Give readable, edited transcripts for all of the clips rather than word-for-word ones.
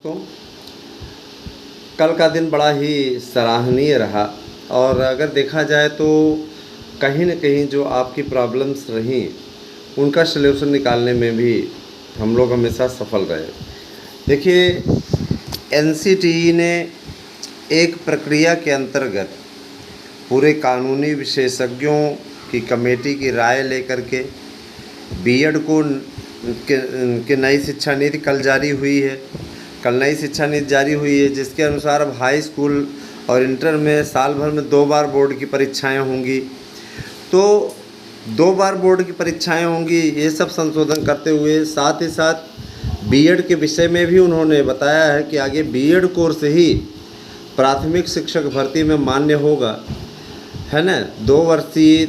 तो कल का दिन बड़ा ही सराहनीय रहा और अगर देखा जाए तो कहीं न कहीं जो आपकी प्रॉब्लम्स रहीं उनका सल्यूशन निकालने में भी हम लोग हमेशा सफल रहे। देखिए, एनसीटीई ने एक प्रक्रिया के अंतर्गत पूरे कानूनी विशेषज्ञों की कमेटी की राय लेकर के बीएड को के नई शिक्षा नीति कल जारी हुई है। कल नई शिक्षा नीति जारी हुई है जिसके अनुसार अब हाई स्कूल और इंटर में साल भर में 2 बार बोर्ड की परीक्षाएं होंगी। तो 2 बार बोर्ड की परीक्षाएं होंगी, ये सब संशोधन करते हुए साथ ही साथ बीएड के विषय में भी उन्होंने बताया है कि आगे बीएड कोर्स ही प्राथमिक शिक्षक भर्ती में मान्य होगा, है ना। 2 वर्षीय,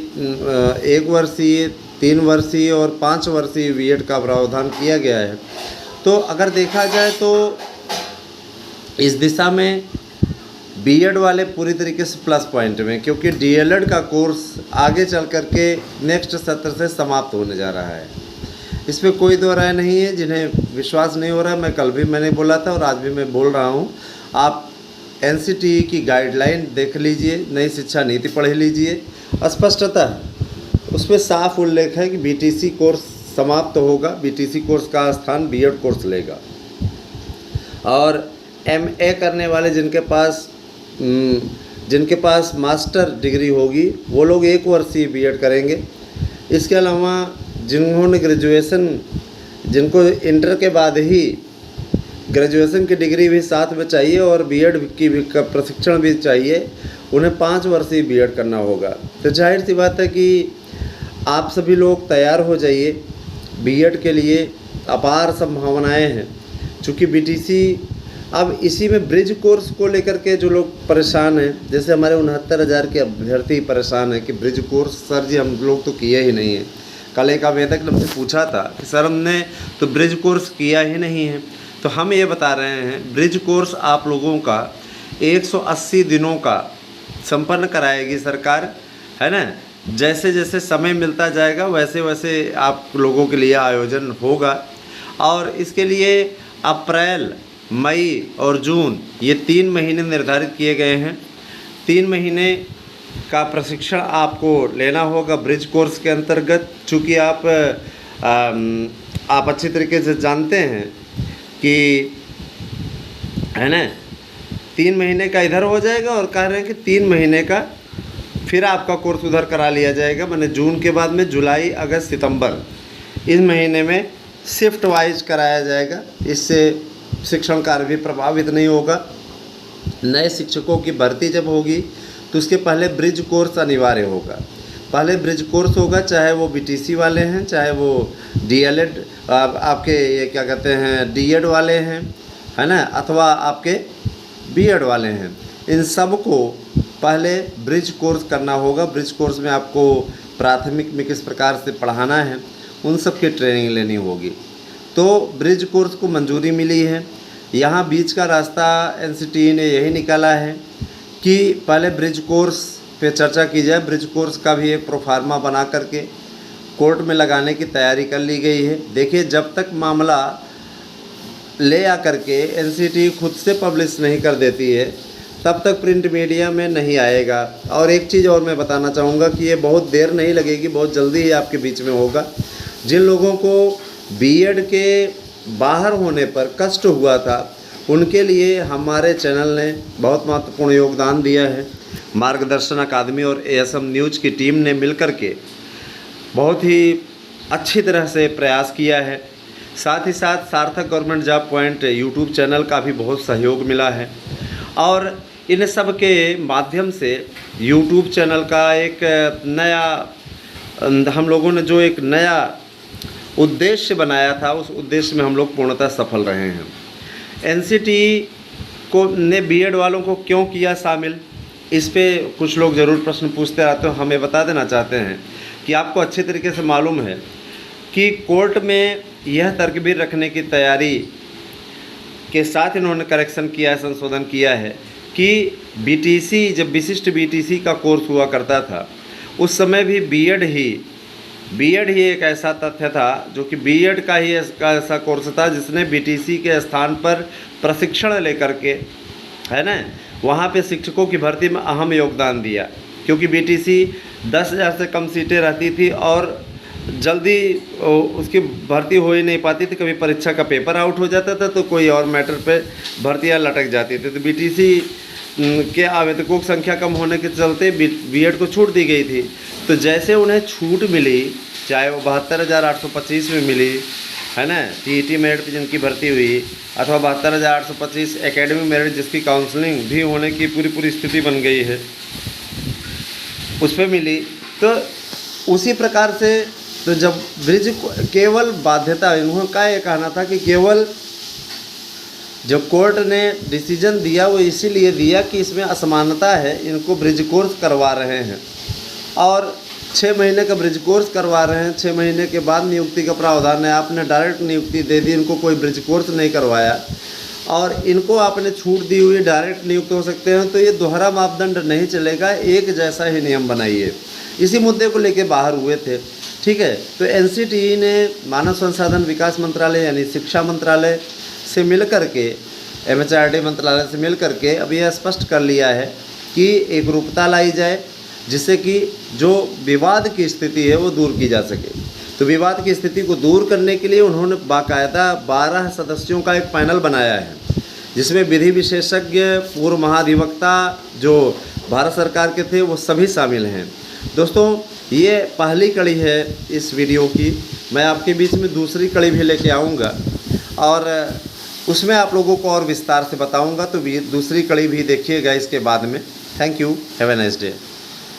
1 वर्षीय, 3 वर्षीय और 5 वर्षीय बीएड का प्रावधान किया गया है। तो अगर देखा जाए तो इस दिशा में बीएड वाले पूरी तरीके से प्लस पॉइंट में, क्योंकि डीएलएड का कोर्स आगे चल कर के नेक्स्ट सत्र से समाप्त होने जा रहा है। इसमें कोई दो राय नहीं है। जिन्हें विश्वास नहीं हो रहा, मैं कल भी मैंने बोला था और आज भी मैं बोल रहा हूँ, आप एनसीटीई की गाइडलाइन देख लीजिए, नई शिक्षा नीति पढ़ लीजिए। स्पष्टतः उसमें साफ उल्लेख है कि बीटीसी कोर्स समाप्त होगा, बीटीसी कोर्स का स्थान बीएड कोर्स लेगा और एमए करने वाले जिनके पास मास्टर डिग्री होगी वो लोग 1 वर्षीय बीएड करेंगे। इसके अलावा जिन्होंने जिनको इंटर के बाद ही ग्रेजुएशन की डिग्री भी साथ में चाहिए और बीएड की भी प्रशिक्षण भी चाहिए, उन्हें 5 वर्षीय बीएड करना होगा। तो जाहिर सी बात है कि आप सभी लोग तैयार हो जाइए। बीएड के लिए अपार संभावनाएं हैं। चूँकि बीटीसी अब इसी में ब्रिज कोर्स को लेकर के जो लोग परेशान हैं, जैसे हमारे 69,000 के अभ्यर्थी परेशान हैं कि ब्रिज कोर्स सर जी हम लोग तो किए ही नहीं है। कल एक आवेदक ने मुझसे पूछा था कि सर हमने तो ब्रिज कोर्स किया ही नहीं है। तो हम ये बता रहे हैं, ब्रिज कोर्स आप लोगों का 180 दिनों का संपन्न कराएगी सरकार, है ना। जैसे जैसे समय मिलता जाएगा वैसे वैसे आप लोगों के लिए आयोजन होगा और इसके लिए अप्रैल, मई और जून ये 3 महीने निर्धारित किए गए हैं। 3 महीने का प्रशिक्षण आपको लेना होगा ब्रिज कोर्स के अंतर्गत। चूँकि आप अच्छी तरीके से जानते हैं कि, है ना, 3 महीने का इधर हो जाएगा और कह रहे हैं कि 3 महीने का फिर आपका कोर्स उधर करा लिया जाएगा। मैंने जून के बाद में जुलाई, अगस्त, सितंबर इस महीने में शिफ्ट वाइज कराया जाएगा। इससे शिक्षण कार्य भी प्रभावित नहीं होगा। नए शिक्षकों की भर्ती जब होगी तो उसके पहले ब्रिज कोर्स अनिवार्य होगा। पहले ब्रिज कोर्स होगा, चाहे वो बीटीसी वाले हैं, चाहे वो डीएलएड आपके ये क्या कहते हैं डीएड वाले हैं, है ना, अथवा आपके बीएड वाले हैं। इन सब को पहले ब्रिज कोर्स करना होगा। ब्रिज कोर्स में आपको प्राथमिक में किस प्रकार से पढ़ाना है उन सब की ट्रेनिंग लेनी होगी। तो ब्रिज कोर्स को मंजूरी मिली है। यहाँ बीच का रास्ता एनसीटीई ने यही निकाला है कि पहले ब्रिज कोर्स पे चर्चा की जाए। ब्रिज कोर्स का भी एक प्रोफार्मा बना करके कोर्ट में लगाने की तैयारी कर ली गई है। देखिए, जब तक मामला ले आकर के एनसीटीई खुद से पब्लिश नहीं कर देती है तब तक प्रिंट मीडिया में नहीं आएगा। और एक चीज़ और मैं बताना चाहूँगा कि ये बहुत देर नहीं लगेगी, बहुत जल्दी ही आपके बीच में होगा। जिन लोगों को बीएड के बाहर होने पर कष्ट हुआ था उनके लिए हमारे चैनल ने बहुत महत्वपूर्ण योगदान दिया है। मार्गदर्शन अकादमी और एएसएम न्यूज़ की टीम ने मिलकर के बहुत ही अच्छी तरह से प्रयास किया है। साथ ही साथ सार्थक government job point YouTube channel का भी बहुत सहयोग मिला है और इन सब के माध्यम से यूट्यूब चैनल का एक नया, हम लोगों ने जो एक नया उद्देश्य बनाया था उस उद्देश्य में हम लोग पूर्णतः सफल रहे हैं। एनसीटीई ने बीएड वालों को क्यों किया शामिल, इस पे कुछ लोग ज़रूर प्रश्न पूछते रहते हैं। हमें बता देना चाहते हैं कि आपको अच्छे तरीके से मालूम है कि कोर्ट में यह तरकीब रखने की तैयारी के साथ इन्होंने करेक्शन किया है, संशोधन किया है कि बीटीसी, जब विशिष्ट बीटीसी का कोर्स हुआ करता था उस समय भी बीएड ही बीएड ही एक ऐसा तथ्य था जो कि बीएड का ही ऐसा कोर्स था जिसने बीटीसी के स्थान पर प्रशिक्षण लेकर के, है ना, वहाँ पे शिक्षकों की भर्ती में अहम योगदान दिया। क्योंकि बीटीसी 10,000 से कम सीटें रहती थी और जल्दी उसकी भर्ती हो ही नहीं पाती थी। कभी परीक्षा का पेपर आउट हो जाता था तो कोई और मैटर पे भर्तियाँ लटक जाती थी। तो बीटीसी के आवेदकों की संख्या कम होने के चलते बीएड को छूट दी गई थी। तो जैसे उन्हें छूट मिली, चाहे वो 72,825 में मिली, है ना, टीईटी मेरिट पर जिनकी भर्ती हुई, अथवा 72,825 एकेडमिक मेरिट जिसकी काउंसलिंग भी होने की पूरी स्थिति बन गई है, उस पर मिली। तो उसी प्रकार से तो जब ब्रिज केवल बाध्यता, इनका ये कहना था कि केवल जो कोर्ट ने डिसीजन दिया वो इसीलिए दिया कि इसमें असमानता है, इनको ब्रिज कोर्स करवा रहे हैं और 6 महीने का ब्रिज कोर्स करवा रहे हैं। 6 महीने के बाद नियुक्ति का प्रावधान है। आपने डायरेक्ट नियुक्ति दे दी, इनको कोई ब्रिज कोर्स नहीं करवाया और इनको आपने छूट दी हुई डायरेक्ट नियुक्त हो सकते हैं। तो ये दोहरा मापदंड नहीं चलेगा, एक जैसा ही नियम बनाइए। इसी मुद्दे को लेके बाहर हुए थे, ठीक है। तो एनसीटीई ने मानव संसाधन विकास मंत्रालय यानी शिक्षा मंत्रालय से मिल करके, एमएचआरडी मंत्रालय से मिल करके अब यह स्पष्ट कर लिया है कि एकरूपता लाई जाए जिससे कि जो विवाद की स्थिति है वो दूर की जा सके। तो विवाद की स्थिति को दूर करने के लिए उन्होंने बाकायदा 12 सदस्यों का एक पैनल बनाया है जिसमें विधि विशेषज्ञ, पूर्व महाधिवक्ता जो भारत सरकार के थे वो सभी शामिल हैं। दोस्तों, ये पहली कड़ी है इस वीडियो की। मैं आपके बीच में दूसरी कड़ी भी लेके आऊँगा और उसमें आप लोगों को और विस्तार से बताऊँगा। तो दूसरी कड़ी भी देखिएगा इसके बाद में। Thank you, have a nice day.